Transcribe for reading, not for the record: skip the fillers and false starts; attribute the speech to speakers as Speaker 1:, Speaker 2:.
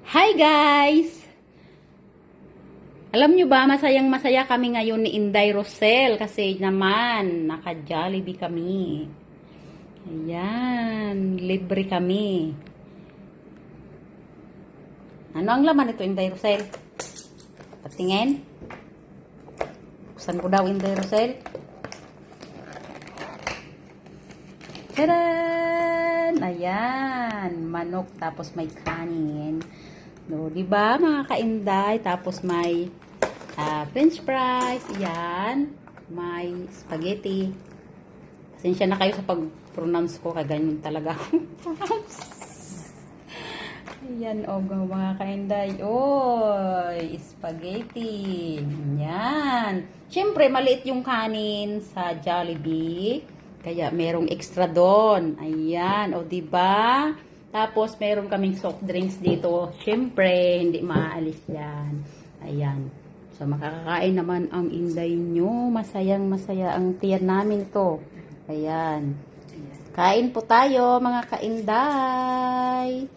Speaker 1: Hi guys! Alam nyo ba, masayang masaya kami ngayon ni Inday Rosel kasi naman, naka-Jollibee kami. Ayan, libre kami. Ano ang laman ito, Inday Rosel? Patingin. Buksan ko daw, Inday Rosel. Tadaan! Ayan, manok tapos may kanin. No, di ba mga kainday? Tapos may french fries. Yan. May spaghetti. Pasensya na kayo sa pag-pronounce ko. Kaganyan talaga. Ayan, o mga kainday. Oy, spaghetti. Yan. Siyempre, maliit yung kanin sa Jollibee. Kaya merong extra doon. Ayan, o di ba? Tapos, meron kaming soft drinks dito. Siyempre, hindi maaalis yan. Ayan. So, makakakain naman ang inday nyo. Masayang masaya ang tiyan namin ito. Ayan. Kain po tayo, mga kainday.